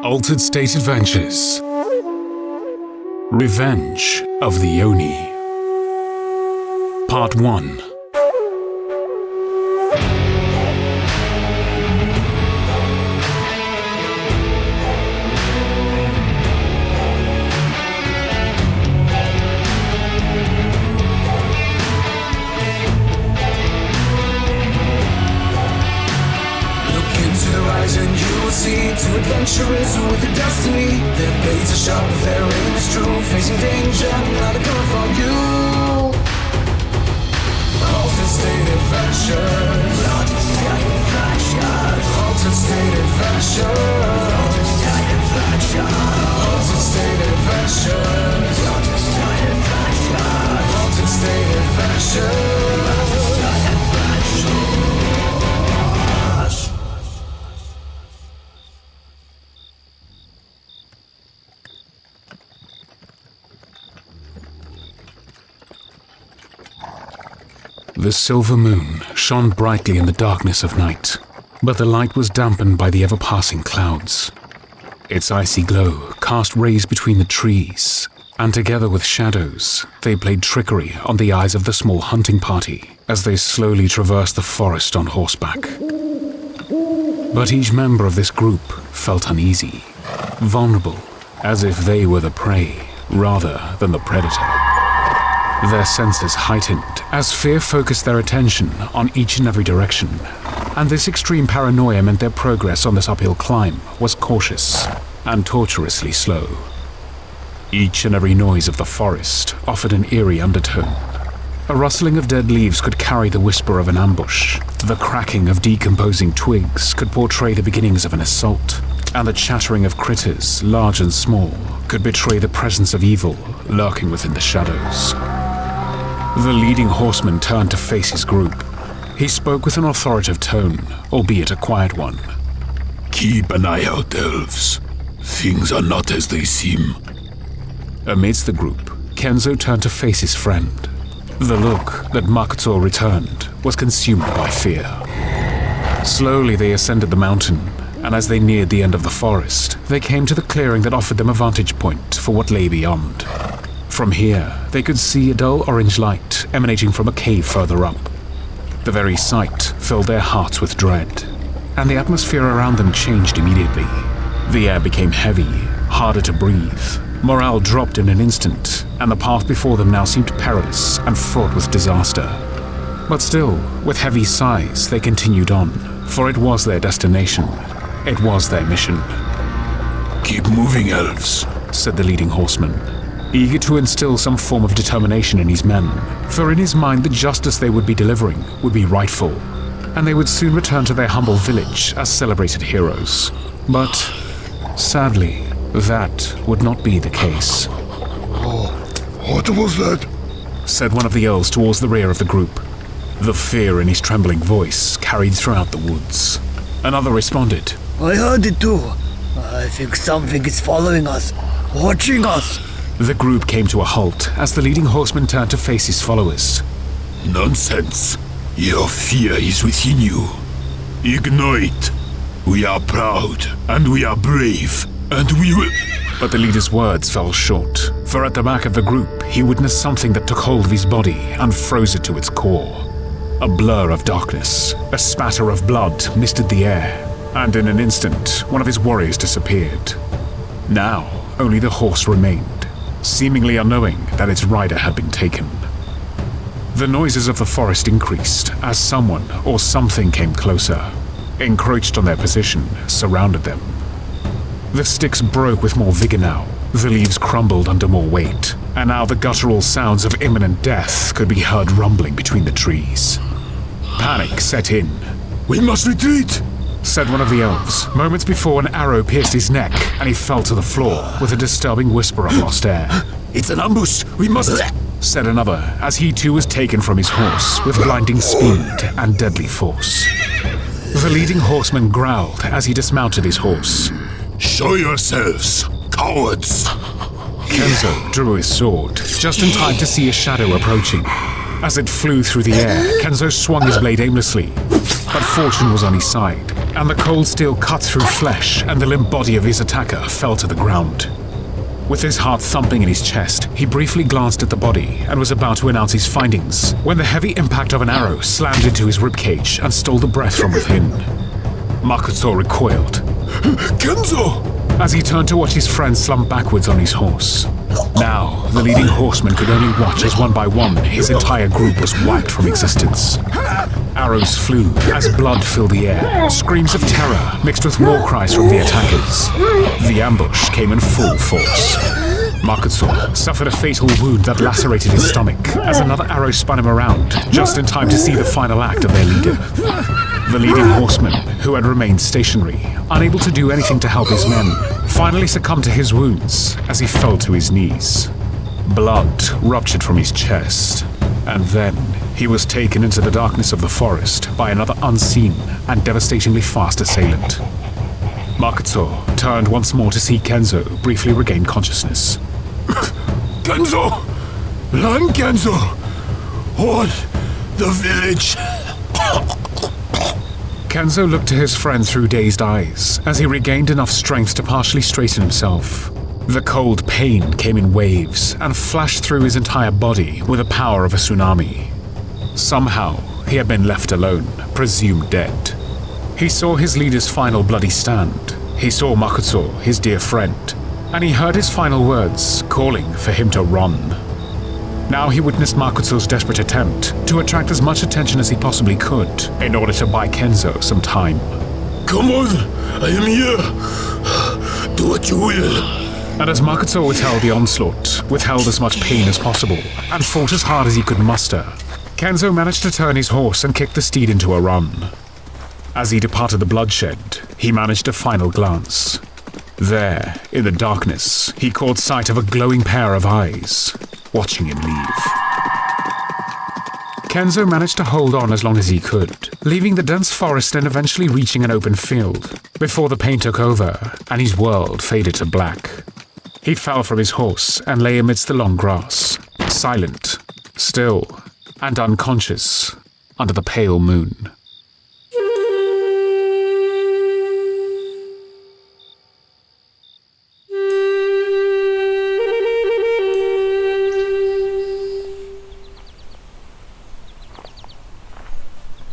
Altered State Adventures. Revenge of the Oni. Part 1. Two adventurers with a destiny. Their blades are sharp, their aim is true. Facing danger, not a gun for you. Altered State Adventures. Altered State Adventures. Altered State Adventures. Altered State Adventures. Altered State Adventures. Altered State Adventures. Altered State Adventures. The silver moon shone brightly in the darkness of night, but the light was dampened by the ever-passing clouds. Its icy glow cast rays between the trees, and together with shadows, they played trickery on the eyes of the small hunting party as they slowly traversed the forest on horseback. But each member of this group felt uneasy, vulnerable, as if they were the prey rather than the predator. Their senses heightened as fear focused their attention on each and every direction, and this extreme paranoia meant their progress on this uphill climb was cautious and tortuously slow. Each and every noise of the forest offered an eerie undertone. A rustling of dead leaves could carry the whisper of an ambush, the cracking of decomposing twigs could portray the beginnings of an assault, and the chattering of critters, large and small, could betray the presence of evil lurking within the shadows. The leading horseman turned to face his group. He spoke with an authoritative tone, albeit a quiet one. Keep an eye out, elves. Things are not as they seem. Amidst the group, Kenzo turned to face his friend. The look that Makoto returned was consumed by fear. Slowly they ascended the mountain, and as they neared the end of the forest, they came to the clearing that offered them a vantage point for what lay beyond. From here, they could see a dull orange light emanating from a cave further up. The very sight filled their hearts with dread, and the atmosphere around them changed immediately. The air became heavy, harder to breathe. Morale dropped in an instant, and the path before them now seemed perilous and fraught with disaster. But still, with heavy sighs, they continued on, for it was their destination. It was their mission. Keep moving, elves, said the leading horseman, eager to instill some form of determination in his men, for in his mind the justice they would be delivering would be rightful, and they would soon return to their humble village as celebrated heroes. But, sadly, that would not be the case. Oh, what was that? Said one of the elves towards the rear of the group. The fear in his trembling voice carried throughout the woods. Another responded. I heard it too. I think something is following us, watching us. The group came to a halt as the leading horseman turned to face his followers. Nonsense. Your fear is within you. Ignore it. We are proud, and we are brave, and we will... But the leader's words fell short, for at the back of the group he witnessed something that took hold of his body and froze it to its core. A blur of darkness, a spatter of blood misted the air, and in an instant one of his warriors disappeared. Now only the horse remained, seemingly unknowing that its rider had been taken. The noises of the forest increased as someone or something came closer, encroached on their position, surrounded them. The sticks broke with more vigor now, the leaves crumbled under more weight, and now the guttural sounds of imminent death could be heard rumbling between the trees. Panic set in. We must retreat, said one of the elves, moments before an arrow pierced his neck and he fell to the floor with a disturbing whisper of lost air. It's an ambush, we must... said another, as he too was taken from his horse with blinding speed and deadly force. The leading horseman growled as he dismounted his horse. Show yourselves, cowards! Kenzo drew his sword, just in time to see a shadow approaching. As it flew through the air, Kenzo swung his blade aimlessly, but fortune was on his side, and the cold steel cut through flesh, and the limp body of his attacker fell to the ground. With his heart thumping in his chest, he briefly glanced at the body and was about to announce his findings when the heavy impact of an arrow slammed into his ribcage and stole the breath from within. Makoto recoiled Kenzo! as he turned to watch his friend slump backwards on his horse. Now, the leading horseman could only watch as one by one his entire group was wiped from existence. Arrows flew as blood filled the air, screams of terror mixed with war cries from the attackers. The ambush came in full force. Makoto suffered a fatal wound that lacerated his stomach as another arrow spun him around, just in time to see the final act of their leader. The leading horseman, who had remained stationary, unable to do anything to help his men, finally succumbed to his wounds as he fell to his knees. Blood ruptured from his chest, and then he was taken into the darkness of the forest by another unseen and devastatingly fast assailant. Makoto turned once more to see Kenzo briefly regain consciousness. Kenzo! Run, Kenzo! Hold the village! Kenzo looked to his friend through dazed eyes as he regained enough strength to partially straighten himself. The cold pain came in waves and flashed through his entire body with the power of a tsunami. Somehow, he had been left alone, presumed dead. He saw his leader's final bloody stand. He saw Makoto, his dear friend, and he heard his final words calling for him to run. Now he witnessed Makoto's desperate attempt to attract as much attention as he possibly could in order to buy Kenzo some time. Come on, I am here. Do what you will. And as Makoto withheld the onslaught, withheld as much pain as possible, and fought as hard as he could muster, Kenzo managed to turn his horse and kick the steed into a run. As he departed the bloodshed, he managed a final glance. There, in the darkness, he caught sight of a glowing pair of eyes, watching him leave. Kenzo managed to hold on as long as he could, leaving the dense forest and eventually reaching an open field, before the pain took over and his world faded to black. He fell from his horse and lay amidst the long grass, silent, still, and unconscious, under the pale moon.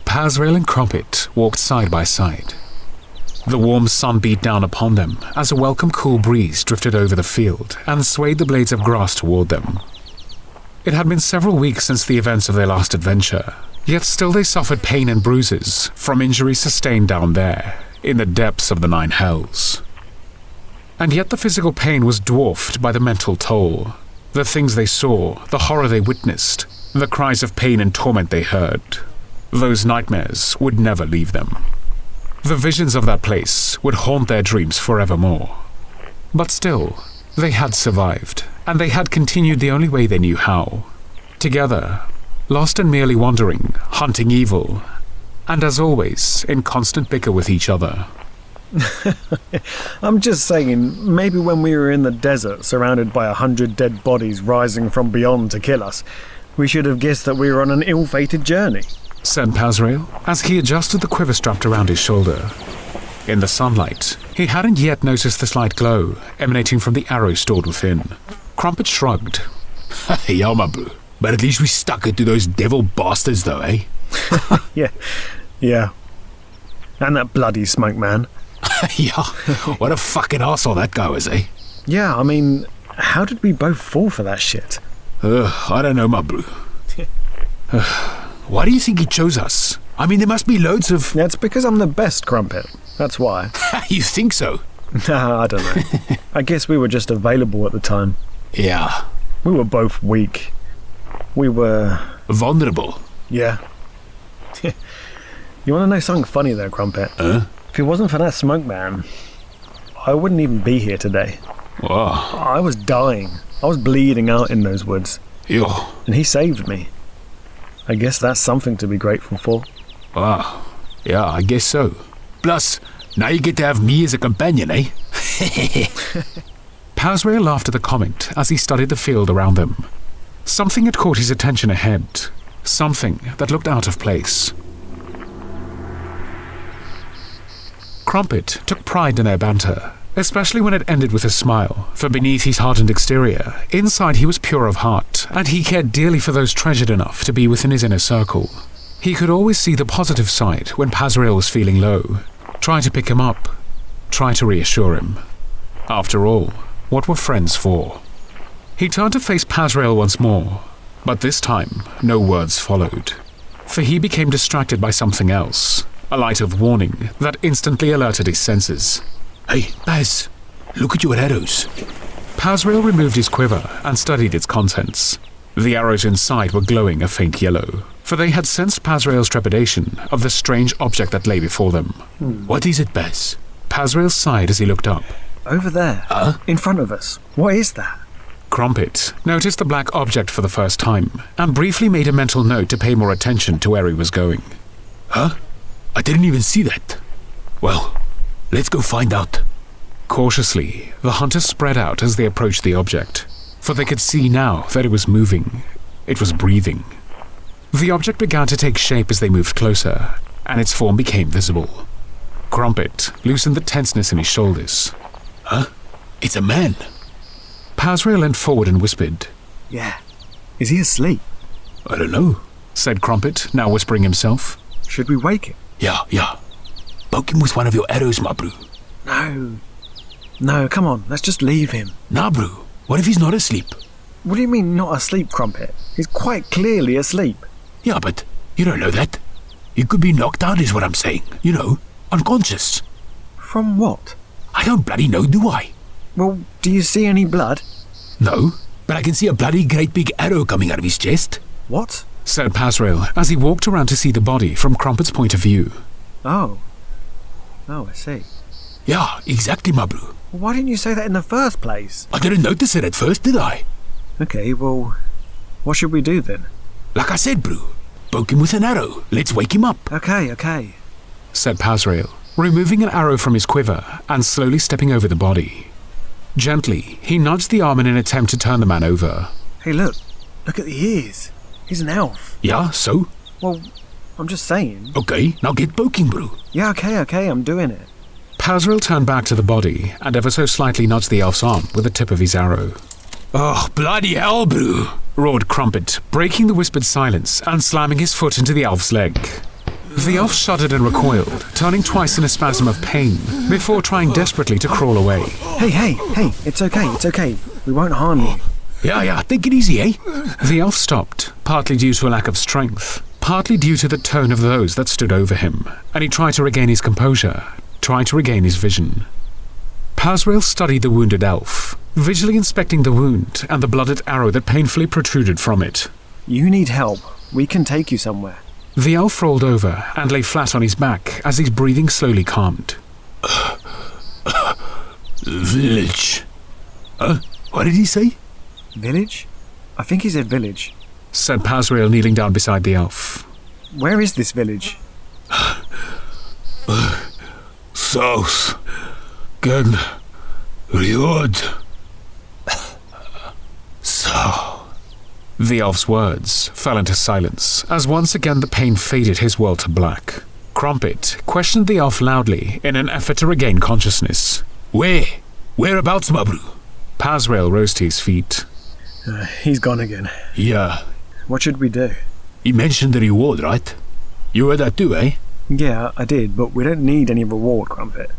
Pazrael and Krumpet walked side by side. The warm sun beat down upon them as a welcome cool breeze drifted over the field and swayed the blades of grass toward them. It had been several weeks since the events of their last adventure, yet still they suffered pain and bruises from injuries sustained down there, in the depths of the Nine Hells. And yet the physical pain was dwarfed by the mental toll. The things they saw, the horror they witnessed, the cries of pain and torment they heard. Those nightmares would never leave them. The visions of that place would haunt their dreams forevermore. But still, they had survived, and they had continued the only way they knew how. Together, lost and merely wandering, hunting evil, and as always, in constant bicker with each other. I'm just saying, maybe when we were in the desert, surrounded by 100 dead bodies rising from beyond to kill us, we should have guessed that we were on an ill-fated journey, said Pazrael, as he adjusted the quiver strapped around his shoulder. In the sunlight, he hadn't yet noticed the slight glow emanating from the arrow stored within. Krumpet shrugged. Yeah, my bro. But at least we stuck it to those devil bastards though, eh? Yeah. And that bloody smoke man. Yeah, what a fucking arsehole that guy was, eh? Yeah, I mean, how did we both fall for that shit? I don't know, my bro. Why do you think he chose us? I mean, there must be loads of... Yeah, it's because I'm the best, Krumpet. That's why. You think so? Nah, I don't know. I guess we were just available at the time. Yeah. We were both weak. We were... vulnerable. Yeah. You want to know something funny there, Krumpet? If it wasn't for that smoke man, I wouldn't even be here today. Whoa. I was dying. I was bleeding out in those woods. Yo. And he saved me. I guess that's something to be grateful for. Wow. Yeah, I guess so. Plus, now you get to have me as a companion, eh? Pazrael laughed at the comment as he studied the field around them. Something had caught his attention ahead. Something that looked out of place. Krumpet took pride in their banter, especially when it ended with a smile, for beneath his hardened exterior, inside he was pure of heart, and he cared dearly for those treasured enough to be within his inner circle. He could always see the positive side when Pazrael was feeling low, try to pick him up, try to reassure him. After all, what were friends for? He turned to face Pazrael once more, but this time no words followed, for he became distracted by something else, a light of warning that instantly alerted his senses. Hey, Paz, look at your arrows. Pazrael removed his quiver and studied its contents. The arrows inside were glowing a faint yellow, for they had sensed Pazrael's trepidation of the strange object that lay before them. What is it, Paz? Pazrael sighed as he looked up. Over there, in front of us. What is that? Krumpet noticed the black object for the first time, and briefly made a mental note to pay more attention to where he was going. Huh? I didn't even see that. Well, let's go find out. Cautiously, the hunters spread out as they approached the object, for they could see now that it was moving. It was breathing. The object began to take shape as they moved closer, and its form became visible. Krumpet loosened the tenseness in his shoulders. Huh? It's a man. Pazrael leaned forward and whispered. Yeah. Is he asleep? I don't know, said Krumpet, now whispering himself. Should we wake him? Yeah. Poke him with one of your arrows, my bro. No, come on, let's just leave him. Nah, bro. What if he's not asleep? What do you mean not asleep, Krumpet? He's quite clearly asleep. Yeah, but you don't know that. He could be knocked out is what I'm saying. You know, unconscious. From what? I don't bloody know, do I? Well, do you see any blood? No, but I can see a bloody great big arrow coming out of his chest. What? Said Pazrael as he walked around to see the body from Krumpet's point of view. Oh, I see. Yeah, exactly, my bro. Well, why didn't you say that in the first place? I didn't notice it at first, did I? Okay, well, what should we do then? Like I said, bro, poke him with an arrow. Let's wake him up. Okay. Said Pazrael, removing an arrow from his quiver and slowly stepping over the body. Gently, he nudged the arm in an attempt to turn the man over. Hey, look at the ears. He's an elf. Yeah, so? Well, I'm just saying. Okay, now get poking, bro. Yeah, okay, I'm doing it. Pazrael turned back to the body and ever so slightly nudged the elf's arm with the tip of his arrow. Oh, bloody hell, bro, roared Krumpet, breaking the whispered silence and slamming his foot into the elf's leg. The elf shuddered and recoiled, turning twice in a spasm of pain, before trying desperately to crawl away. Hey, it's okay. We won't harm you. Yeah, take it easy, eh? The elf stopped, partly due to a lack of strength, partly due to the tone of those that stood over him, and he tried to regain his composure, tried to regain his vision. Pazrael studied the wounded elf, visually inspecting the wound and the blooded arrow that painfully protruded from it. You need help. We can take you somewhere. The elf rolled over and lay flat on his back as his breathing slowly calmed. Village. What did he say? Village? I think he said village. Said Pazrael, kneeling down beside the elf. Where is this village? South. Gun. Reward. So. The elf's words fell into silence as once again the pain faded his world to black. Krumpet questioned the elf loudly in an effort to regain consciousness. Whereabouts, my bro? Pazrael rose to his feet. He's gone again. Yeah. What should we do? He mentioned the reward, right? You heard that too, eh? Yeah, I did, but we don't need any reward, Krumpet.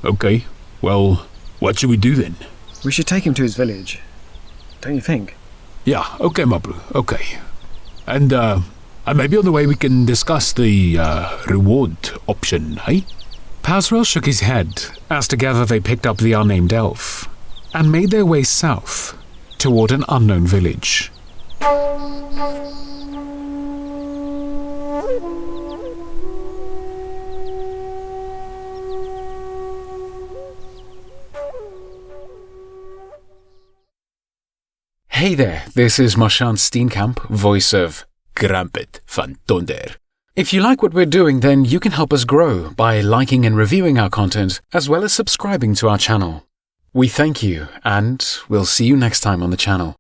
Okay. Well, what should we do then? We should take him to his village. Don't you think? Yeah, okay, my bro, okay. And maybe on the way we can discuss the reward option, eh? Pazrael shook his head as together they picked up the unnamed elf and made their way south toward an unknown village. Hey there, this is Marchand Steenkamp, voice of Krumpet van Tonder. If you like what we're doing, then you can help us grow by liking and reviewing our content, as well as subscribing to our channel. We thank you, and we'll see you next time on the channel.